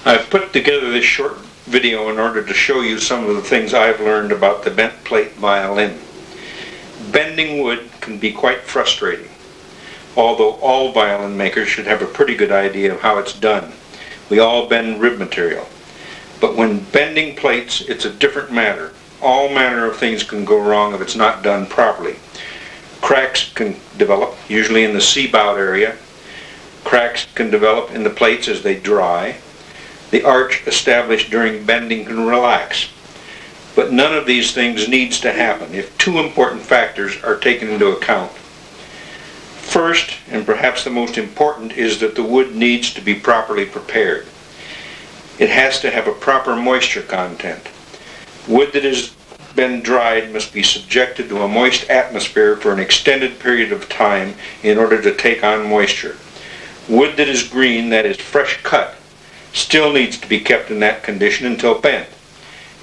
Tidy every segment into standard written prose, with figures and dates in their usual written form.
I've put together this short video in order to show you some of the things I've learned about the bent plate violin. Bending wood can be quite frustrating, although all violin makers should have a pretty good idea of how it's done. We all bend rib material. But when bending plates, it's a different matter. All manner of things can go wrong if it's not done properly. Cracks can develop, usually in the C-bout area. Cracks can develop in the plates as they dry. The arch established during bending can relax. But none of these things needs to happen if two important factors are taken into account. First, and perhaps the most important, is that the wood needs to be properly prepared. It has to have a proper moisture content. Wood that has been dried must be subjected to a moist atmosphere for an extended period of time in order to take on moisture. Wood that is green, that is fresh cut, still needs to be kept in that condition until bent.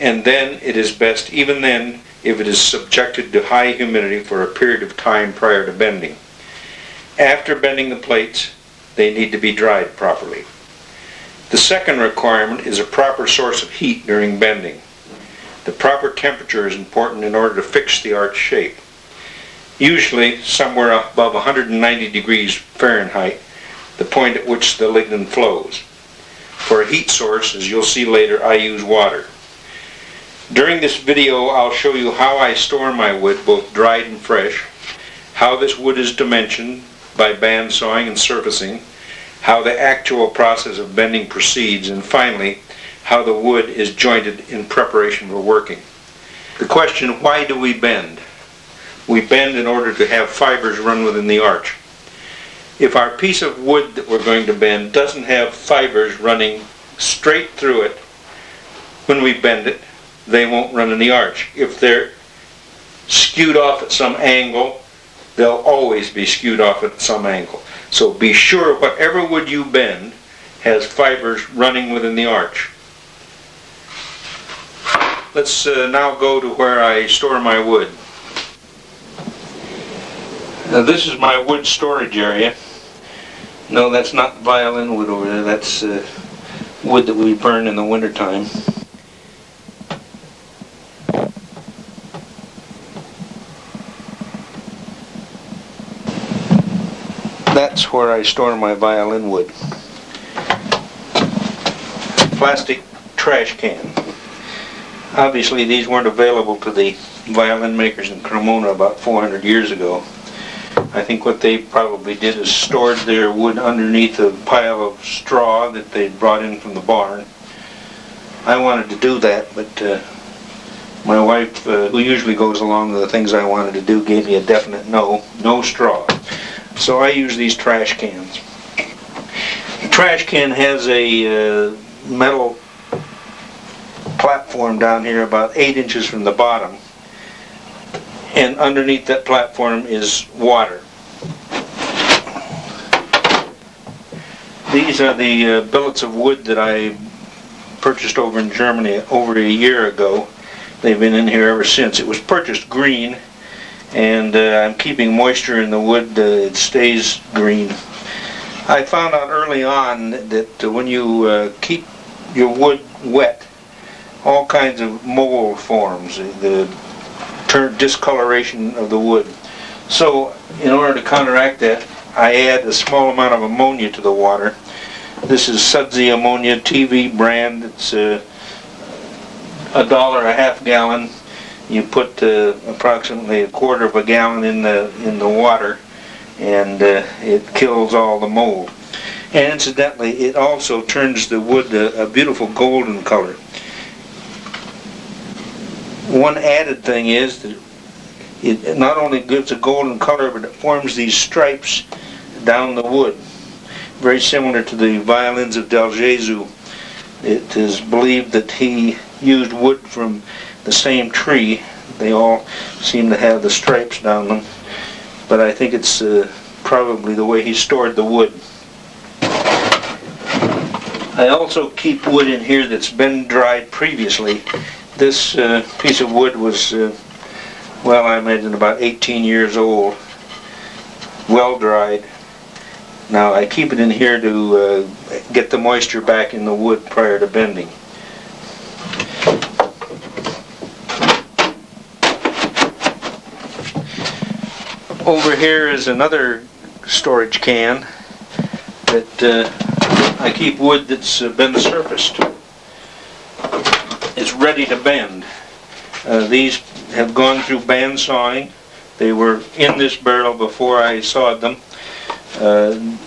And then it is best, even then, if it is subjected to high humidity for a period of time prior to bending. After bending the plates, they need to be dried properly. The second requirement is a proper source of heat during bending. The proper temperature is important in order to fix the arch shape. Usually somewhere above 190 degrees Fahrenheit, the point at which the lignin flows. For a heat source, as you'll see later, I use water. During this video, I'll show you how I store my wood, both dried and fresh, how this wood is dimensioned by band sawing and surfacing, how the actual process of bending proceeds, and finally, how the wood is jointed in preparation for working. The question, why do we bend? We bend in order to have fibers run within the arch. If our piece of wood that we're going to bend doesn't have fibers running straight through it, when we bend it, they won't run in the arch. If they're skewed off at some angle, they'll always be skewed off at some angle. So be sure whatever wood you bend has fibers running within the arch. Let's now go to where I store my wood. Now this is my wood storage area. No, that's not violin wood over there. That's wood that we burn in the wintertime. That's where I store my violin wood. Plastic trash can. Obviously these weren't available to the violin makers in Cremona about 400 years ago. I think what they probably did is stored their wood underneath a pile of straw that they brought in from the barn. I wanted to do that, but my wife, who usually goes along with the things I wanted to do, gave me a definite no straw. So I use these trash cans. The trash can has a metal platform down here about 8 inches from the bottom, and underneath that platform is water. These are the billets of wood that I purchased over in Germany over a year ago. They've been in here ever since. It was purchased green, and I'm keeping moisture in the wood. It stays green. I found out early on that when you keep your wood wet, all kinds of mold forms, the discoloration of the wood. So in order to counteract that, I add a small amount of ammonia to the water. This is Sudsy ammonia, TV brand. It's $1 a half gallon. You put approximately 1/4 of a gallon in the water, and it kills all the mold. And incidentally, it also turns the wood a beautiful golden color. One added thing is that it not only gives a golden color, but it forms these stripes down the wood, very similar to the violins of Del Gesù. It is believed that he used wood from the same tree. They all seem to have the stripes down them, but I think it's probably the way he stored the wood. I also keep wood in here that's been dried previously. This piece of wood was well, I imagine about 18 years old, well dried. Now I keep it in here to get the moisture back in the wood prior to bending. Over here is another storage can that I keep wood that's been surfaced. It's ready to bend. These have gone through band sawing. They were in this barrel before I sawed them.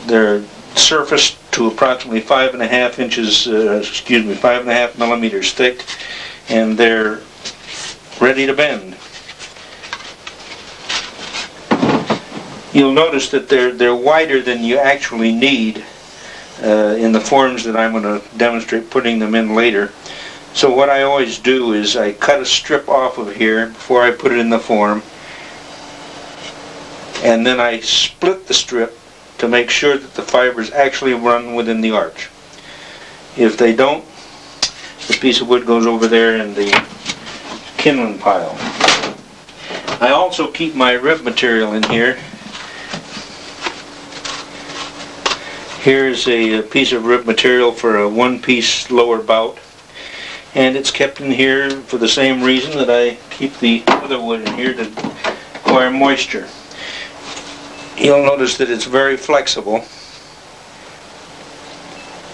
They're surfaced to approximately 5.5 inches, 5.5 millimeters thick, and they're ready to bend. You'll notice that they're wider than you actually need in the forms that I'm going to demonstrate putting them in later. So what I always do is I cut a strip off of here before I put it in the form, and then I split the strip to make sure that the fibers actually run within the arch. If they don't, the piece of wood goes over there in the kindling pile. I also keep my rib material in here. Here's a piece of rib material for a one-piece lower bout, and it's kept in here for the same reason that I keep the other wood in here, to acquire moisture. You'll notice that it's very flexible,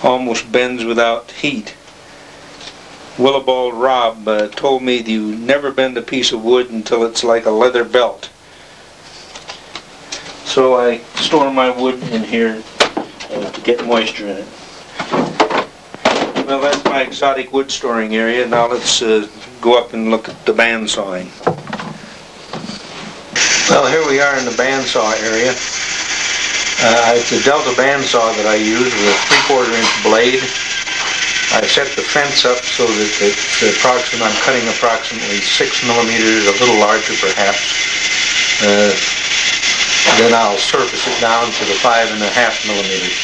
almost bends without heat. Willibald Robb told me that you never bend a piece of wood until it's like a leather belt. So I store my wood in here to get moisture in it. Well, that's my exotic wood storing area. Now let's go up and look at the bandsawing. Well, here we are in the bandsaw area. It's a Delta bandsaw that I use with a 3/4 inch blade. I set the fence up so that I'm cutting approximately 6 millimeters, a little larger perhaps. Then I'll surface it down to the 5.5 millimeters.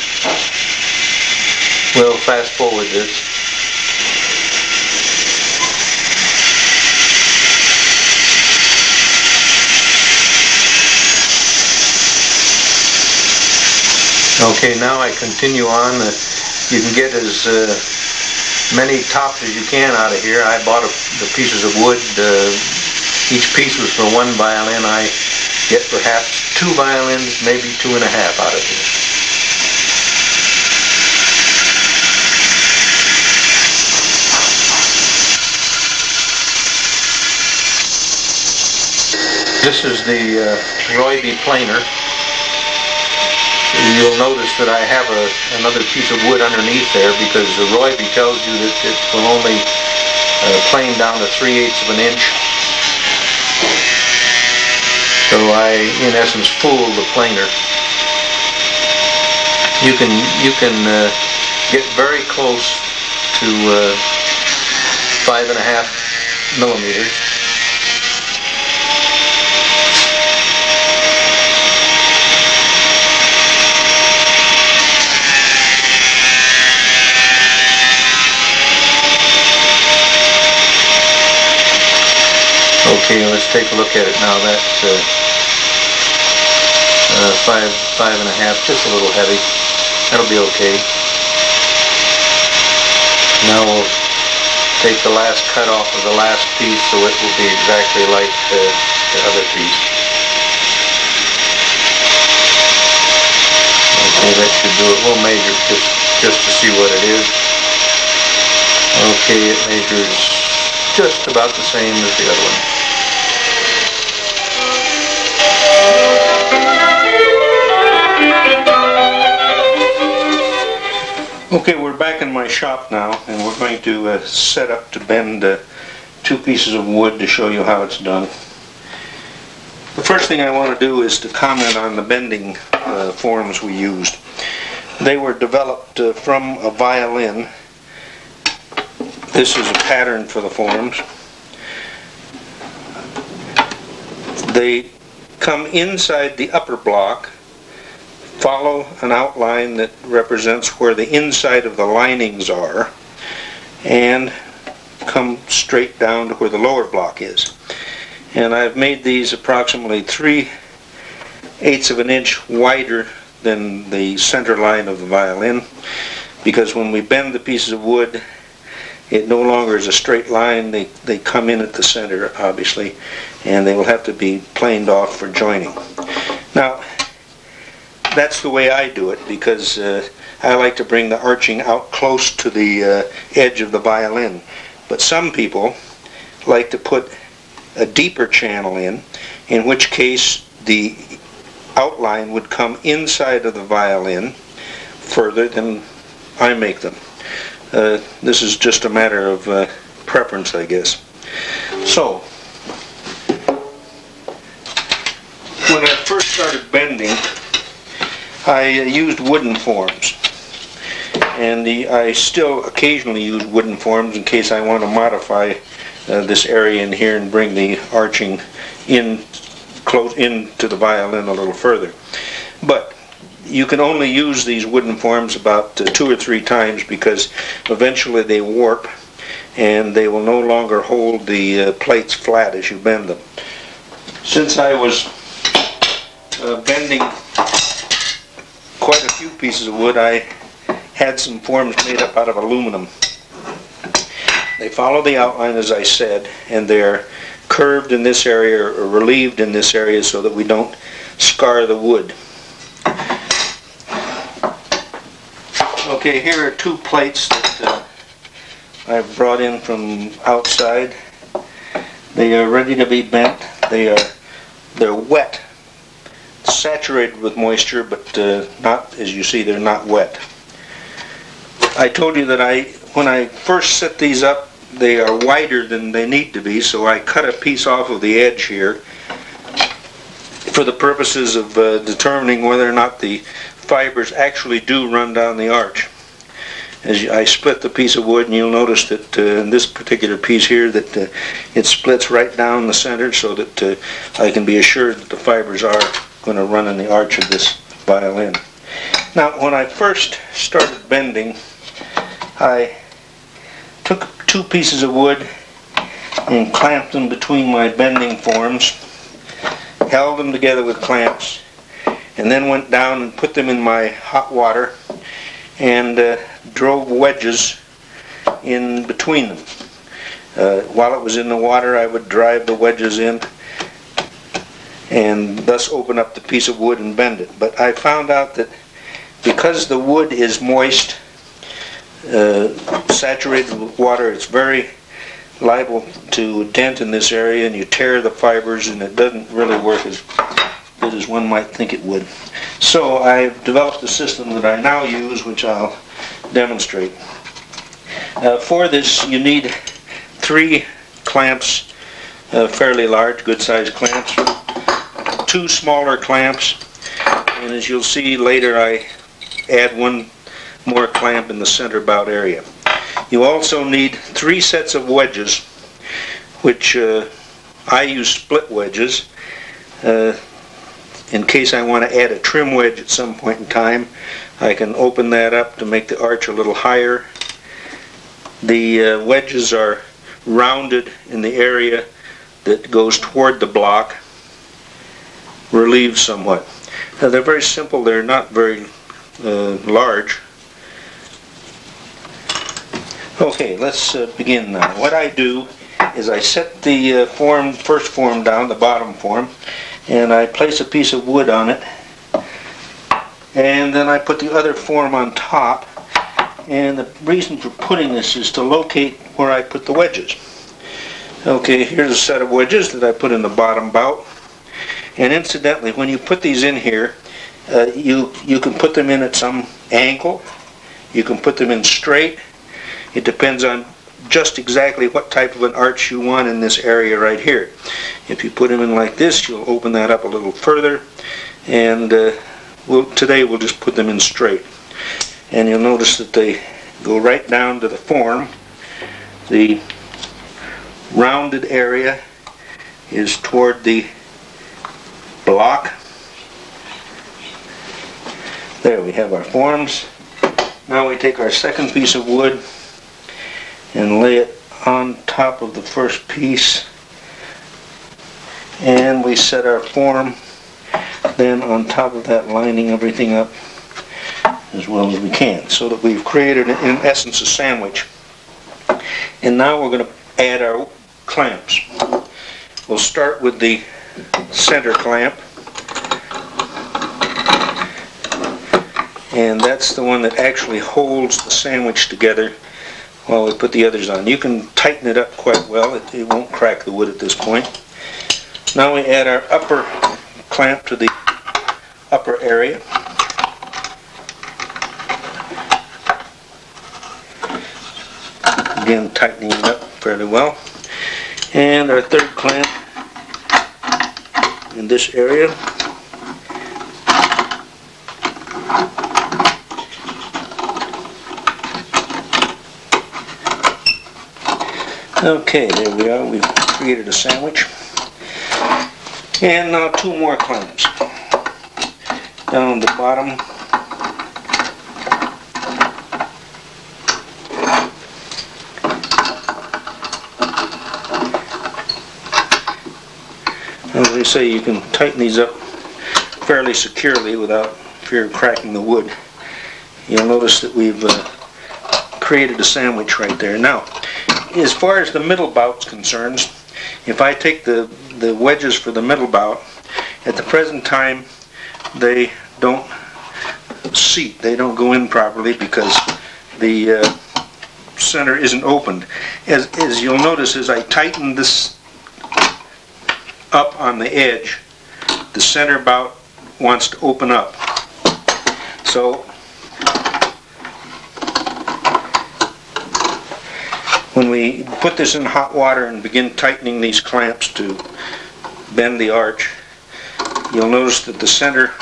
We'll fast forward this. Okay, now I continue on. You can get as many tops as you can out of here. I bought the pieces of wood. Each piece was for one violin. I get perhaps 2 violins, maybe 2.5 out of it. This is the Royby planer. You'll notice that I have another piece of wood underneath there because the Royby tells you that it will only plane down to 3/8 of an inch. So I, in essence, fool the planer. You can get very close to 5.5 millimeters. Okay, let's take a look at it now. That's 5.5, just a little heavy. That'll be okay. Now we'll take the last cut off of the last piece so it will be exactly like the other piece. Okay, that should do it. We'll measure it just to see what it is. Okay, it measures just about the same as the other one. Okay, we're back in my shop now, and we're going to set up to bend 2 pieces of wood to show you how it's done. The first thing I want to do is to comment on the bending forms we used. They were developed from a violin. This is a pattern for the forms. They come inside the upper block, follow an outline that represents where the inside of the linings are, and come straight down to where the lower block is. And I've made these approximately 3/8 of an inch wider than the center line of the violin, because when we bend the pieces of wood, it no longer is a straight line. They come in at the center, obviously, and they will have to be planed off for joining. Now, that's the way I do it, because I like to bring the arching out close to the edge of the violin. But some people like to put a deeper channel in which case the outline would come inside of the violin further than I make them. This is just a matter of preference, I guess. So, when I first started bending, I used wooden forms. And I still occasionally use wooden forms in case I want to modify this area in here and bring the arching in close into the violin a little further. But you can only use these wooden forms about 2 or 3 times, because eventually they warp and they will no longer hold the plates flat as you bend them. Since I was bending quite a few pieces of wood, I had some forms made up out of aluminum. They follow the outline, as I said, and they're curved in this area or relieved in this area so that we don't scar the wood. Okay, here are 2 plates that I've brought in from outside. They are ready to be bent. They're wet, saturated with moisture, but not, as you see, they're not wet. I told you that when I first set these up, they are wider than they need to be, so I cut a piece off of the edge here for the purposes of determining whether or not the fibers actually do run down the arch. As I split the piece of wood, and you'll notice that in this particular piece here that it splits right down the center, so that I can be assured that the fibers are going to run in the arch of this violin. Now, when I first started bending, I took 2 pieces of wood and clamped them between my bending forms, held them together with clamps, and then went down and put them in my hot water and drove wedges in between them. While it was in the water, I would drive the wedges in and thus open up the piece of wood and bend it. But I found out that because the wood is moist, saturated with water, it's very liable to dent in this area, and you tear the fibers, and it doesn't really work as good as one might think it would. So I've developed a system that I now use, which I'll demonstrate. For this, you need 3 clamps, fairly large, good-sized clamps, 2 smaller clamps, and as you'll see later, I add 1 more clamp in the center bout area. You also need 3 sets of wedges, which I use split wedges. In case I want to add a trim wedge at some point in time, I can open that up to make the arch a little higher. The wedges are rounded in the area that goes toward the block, relieved somewhat. Now, they're very simple, they're not very large. Okay, let's begin now. What I do is I set the first form down, the bottom form, and I place a piece of wood on it, and then I put the other form on top, and the reason for putting this is to locate where I put the wedges. Okay, here's a set of wedges that I put in the bottom bout, and incidentally, when you put these in here, you can put them in at some angle, you can put them in straight. It depends on just exactly what type of an arch you want in this area right here. If you put them in like this, you'll open that up a little further, and today we'll just put them in straight. And you'll notice that they go right down to the form. The rounded area is toward the block. There we have our forms. Now we take our second piece of wood and lay it on top of the first piece and we set our form then on top of that, lining everything up as well as we can, so that we've created, in essence, a sandwich. And now we're going to add our clamps. We'll start with the center clamp, and that's the one that actually holds the sandwich together while we put the others on. You can tighten it up quite well. It won't crack the wood at this point. Now we add our upper clamp to the upper area. Again, tightening it up fairly well. And our third clamp in this area. Okay, there we are. We've created a sandwich. And now two more clamps. Down the bottom. As I say, you can tighten these up fairly securely without fear of cracking the wood. You'll notice that we've created a sandwich right there. Now, as far as the middle bout's concerned, if I take the wedges for the middle bout, at the present time they don't seat, they don't go in properly because the center isn't opened. As you'll notice, as I tighten this up on the edge, the center bout wants to open up. So when we put this in hot water and begin tightening these clamps to bend the arch, you'll notice that the center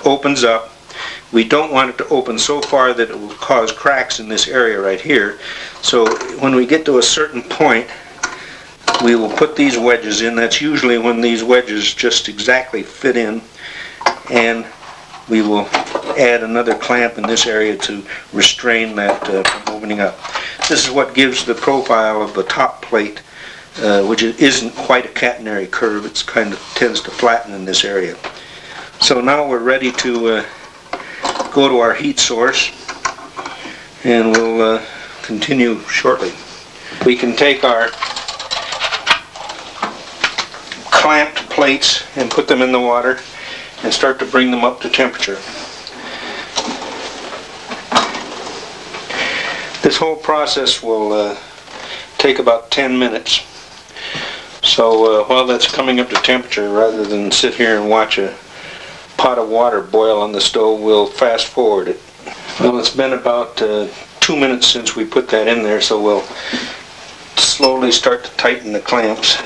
opens up. We don't want it to open so far that it will cause cracks in this area right here. So when we get to a certain point, we will put these wedges in. That's usually when these wedges just exactly fit in, and we will add another clamp in this area to restrain that from opening up. This is what gives the profile of the top plate, which isn't quite a catenary curve. It kind of tends to flatten in this area. So now we're ready to go to our heat source, and we'll continue shortly. We can take our clamped plates and put them in the water and start to bring them up to temperature. This whole process will take about 10 minutes. So while that's coming up to temperature, rather than sit here and watch a pot of water boil on the stove, we'll fast forward it. Well, it's been about 2 minutes since we put that in there, so we'll slowly start to tighten the clamps.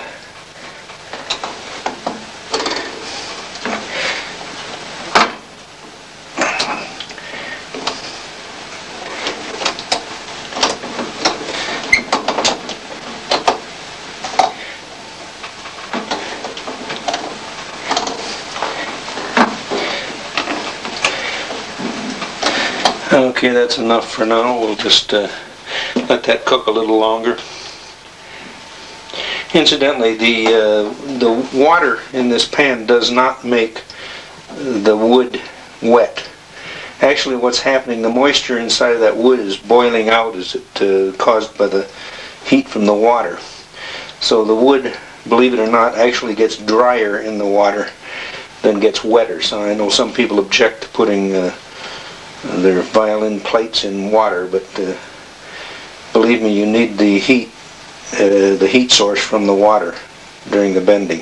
Okay, that's enough for now. We'll just let that cook a little longer. Incidentally, the water in this pan does not make the wood wet. Actually, what's happening, the moisture inside of that wood is boiling out, as it caused by the heat from the water. So the wood, believe it or not, actually gets drier in the water than gets wetter. So I know some people object to putting their violin plates in water, but believe me, you need the heat source from the water during the bending.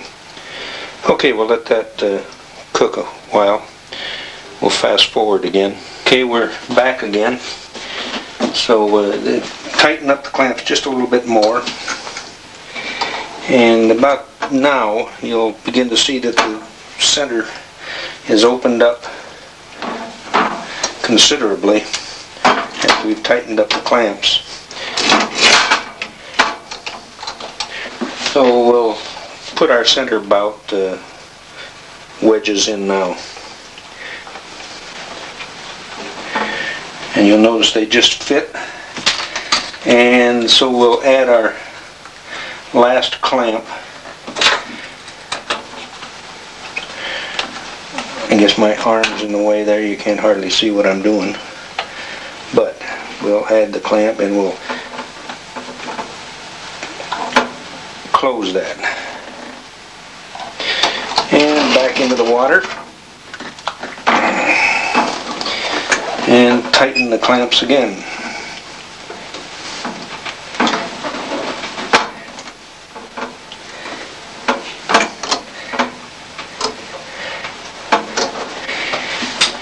Okay, we'll let that cook a while. We'll fast forward again. Okay, we're back again. So tighten up the clamps just a little bit more, and about now you'll begin to see that the center is opened up considerably as we've tightened up the clamps. So we'll put our center bout wedges in now. And you'll notice they just fit. And so we'll add our last clamp I guess my arm's in the way there, you can't hardly see what I'm doing. But we'll add the clamp and we'll close that. And back into the water. And tighten the clamps again.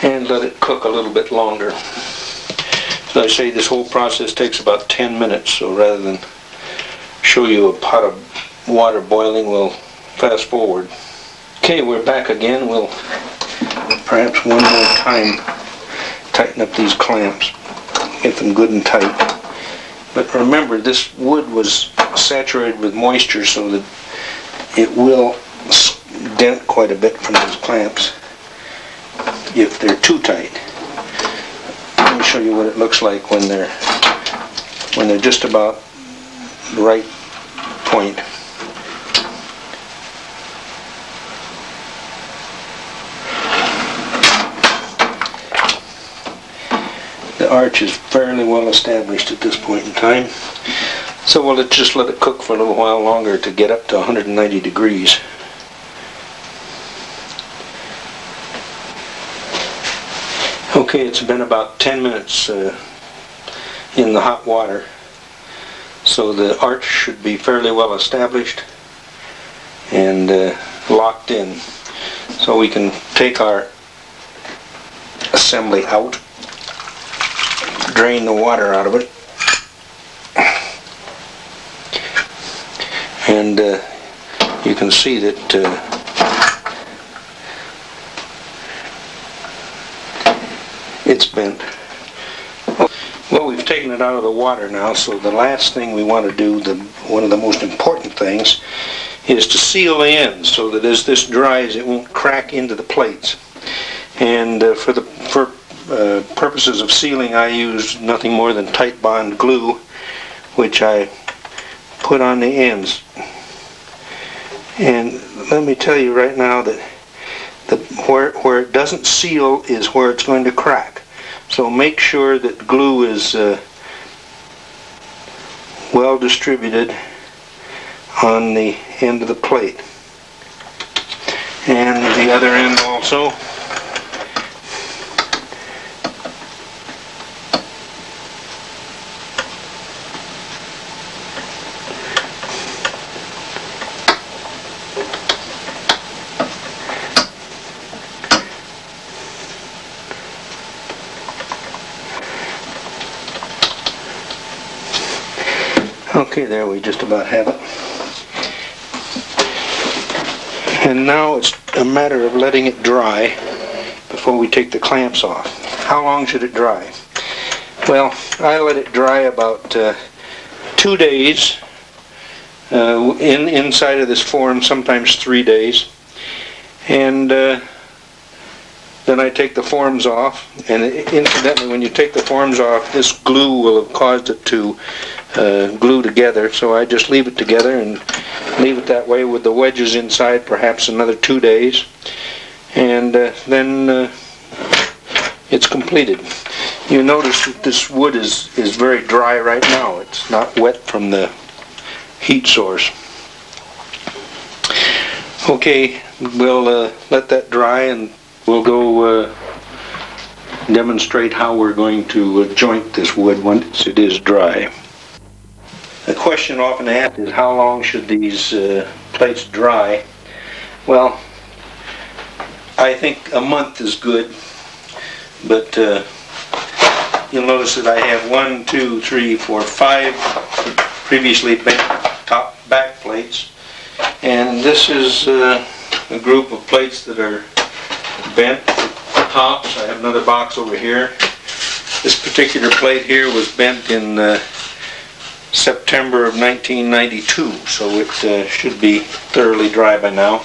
And let it cook a little bit longer. As I say, this whole process takes about 10 minutes, so rather than show you a pot of water boiling, we'll fast forward. Okay, we're back again. We'll perhaps one more time tighten up these clamps, get them good and tight. But remember, this wood was saturated with moisture, so that it will dent quite a bit from these clamps if they're too tight. Let me show you what it looks like when they're just about the right point. The arch is fairly well established at this point in time, so we'll just let it cook for a little while longer to get up to 190 degrees. Okay, it's been about 10 minutes in the hot water, so the arch should be fairly well established and locked in. So we can take our assembly out, drain the water out of it, and you can see that it's bent. Well, we've taken it out of the water now, so the last thing we want to do, one of the most important things, is to seal the ends so that as this dries it won't crack into the plates. And for purposes of sealing, I use nothing more than tight bond glue, which I put on the ends. And let me tell you right now that where it doesn't seal is where it's going to crack. So make sure that glue is well distributed on the end of the plate. And the other end also. Okay, there we just about have it. And now it's a matter of letting it dry before we take the clamps off. How long should it dry? Well, I let it dry about 2 days inside of this form, sometimes 3 days. And then I take the forms off, and incidentally, when you take the forms off, this glue will have caused it to glue together, so I just leave it together and leave it that way with the wedges inside perhaps another 2 days, and then it's completed. You notice that this wood is very dry right now. It's not wet from the heat source. Okay, we'll let that dry and we'll go demonstrate how we're going to joint this wood once it is dry. The question often asked is, how long should these plates dry? Well, I think a month is good, but you'll notice that I have 1, 2, 3, 4, 5 previously bent back plates, and this is a group of plates that are bent tops. I have another box over here. This particular plate here was bent in September of 1992, so it should be thoroughly dry by now.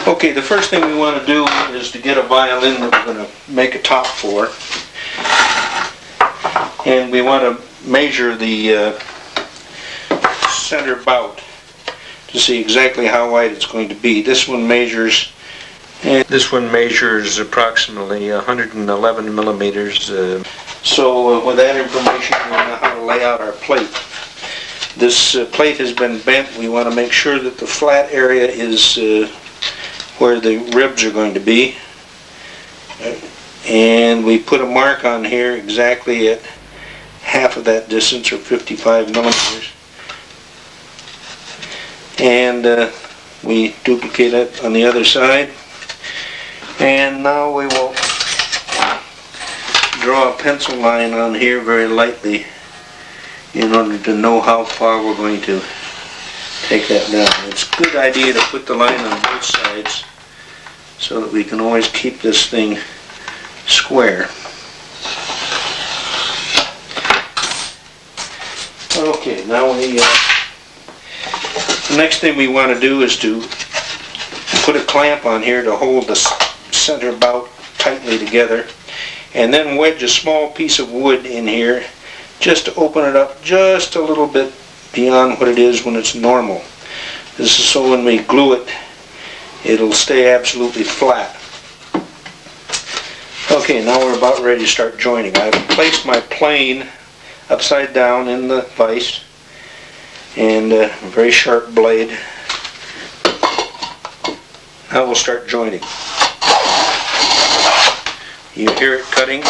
Okay, the first thing we want to do is to get a violin that we're going to make a top for, and we want to measure the center bout to see exactly how wide it's going to be. This one measures And this one measures approximately 111 millimeters. So with that information, we know how to lay out our plate. This plate has been bent. We want to make sure that the flat area is where the ribs are going to be. And we put a mark on here exactly at half of that distance, or 55 millimeters. And we duplicate it on the other side. And now we will draw a pencil line on here very lightly in order to know how far we're going to take that down. It's a good idea to put the line on both sides so that we can always keep this thing square. Okay, now the next thing we want to do is to put a clamp on here to hold the center bout tightly together, and then wedge a small piece of wood in here just to open it up just a little bit beyond what it is when it's normal. This is so when we glue it, it'll stay absolutely flat. Okay, now we're about ready to start joining. I've placed my plane upside down in the vise, and a very sharp blade. Now we'll start joining. You hear it cutting.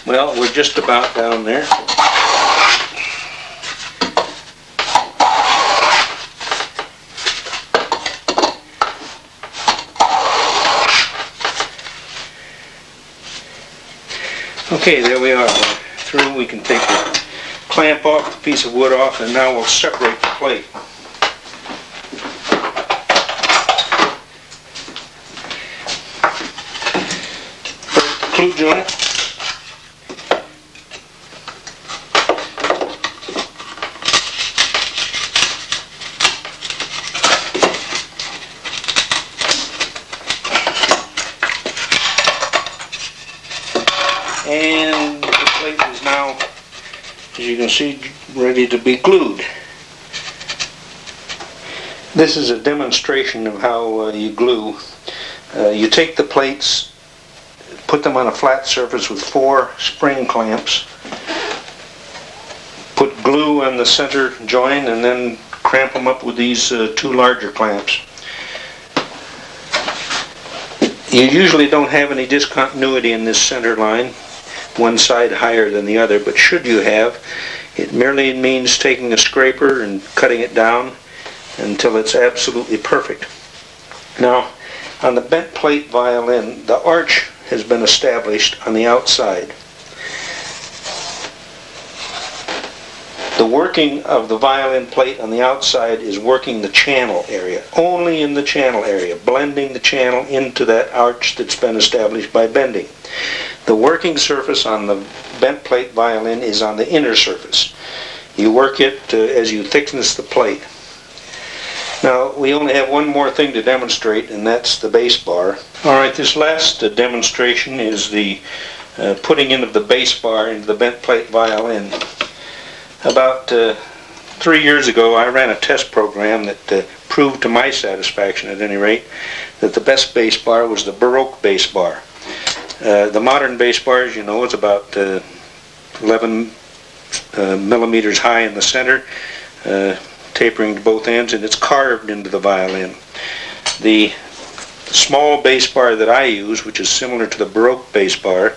Well, we're just about down there. Okay, there we are. We're through. We can take the clamp off, the piece of wood off, and now we'll separate the plate. First, the clue joint. And the plate is now, as you can see, ready to be glued. This is a demonstration of how you glue. You take the plates, put them on a flat surface with 4 spring clamps, put glue on the center join, and then cramp them up with these 2 larger clamps. You usually don't have any discontinuity in this center line, one side higher than the other, but should you have, it merely means taking a scraper and cutting it down until it's absolutely perfect. Now, on the bent plate violin, the arch has been established on the outside. The working of the violin plate on the outside is working the channel area, only in the channel area, blending the channel into that arch that's been established by bending. The working surface on the bent plate violin is on the inner surface. You work it as you thickness the plate. Now, we only have one more thing to demonstrate, and that's the bass bar. Alright, this last demonstration is the putting in of the bass bar into the bent plate violin. About 3 years ago, I ran a test program that proved to my satisfaction, at any rate, that the best bass bar was the Baroque bass bar. The modern bass bar, as you know, is about 11 millimeters high in the center, tapering to both ends, and it's carved into the violin. The small bass bar that I use, which is similar to the Baroque bass bar,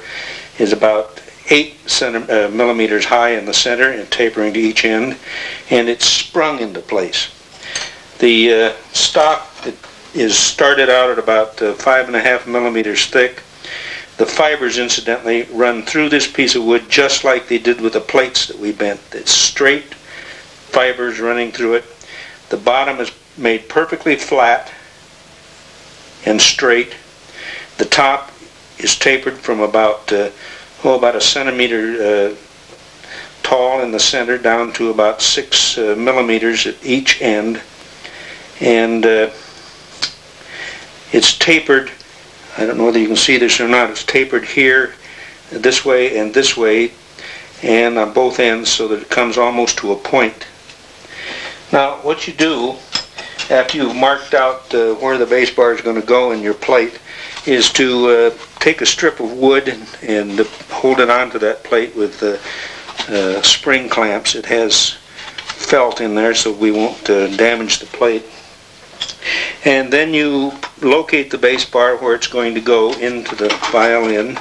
is about 8 millimeters high in the center and tapering to each end, and it's sprung into place. The stock is started out at about 5.5 millimeters thick. The fibers, incidentally, run through this piece of wood just like they did with the plates that we bent. It's straight fibers running through it. The bottom is made perfectly flat and straight. The top is tapered from about a centimeter tall in the center down to about 6 millimeters at each end. And It's tapered. I don't know whether you can see this or not. It's tapered here, this way and this way, and on both ends so that it comes almost to a point. Now what you do after you've marked out where the bass bar is going to go in your plate is to take a strip of wood and hold it onto that plate with spring clamps. It has felt in there so we won't damage the plate. And then you locate the bass bar where it's going to go into the violin.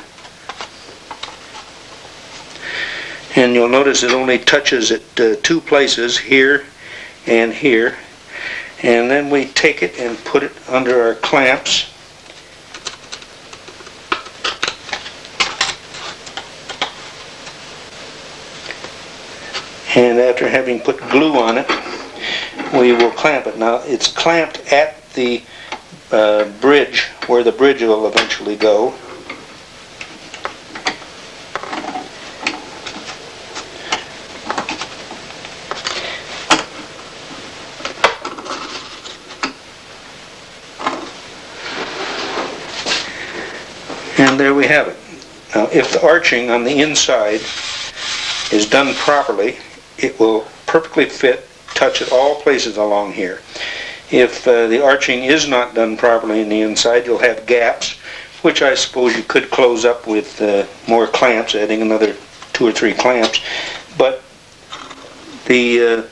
And you'll notice it only touches at two places, here and here. And then we take it and put it under our clamps. And after having put glue on it, we will clamp it. Now it's clamped at the bridge, where the bridge will eventually go. And there we have it. Now if the arching on the inside is done properly, it will perfectly fit, touch at all places along here. If the arching is not done properly in the inside, you'll have gaps, which I suppose you could close up with more clamps, adding another 2 or 3 clamps. But the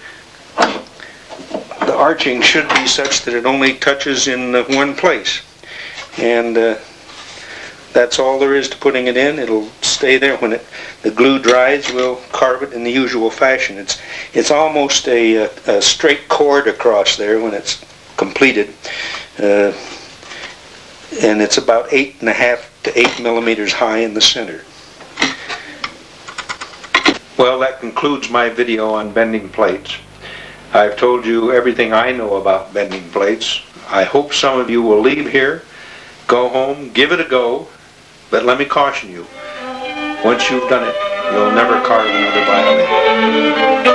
arching should be such that it only touches in one place. And that's all there is to putting it in. It'll stay there. When the glue dries, we'll carve it in the usual fashion. It's almost a straight cord across there when it's completed, and it's about 8.5 to 8 millimeters high in the center. Well, that concludes my video on bending plates. I've told you everything I know about bending plates. I hope some of you will leave here, go home, give it a go, but let me caution you, once you've done it, you'll never carve another violin.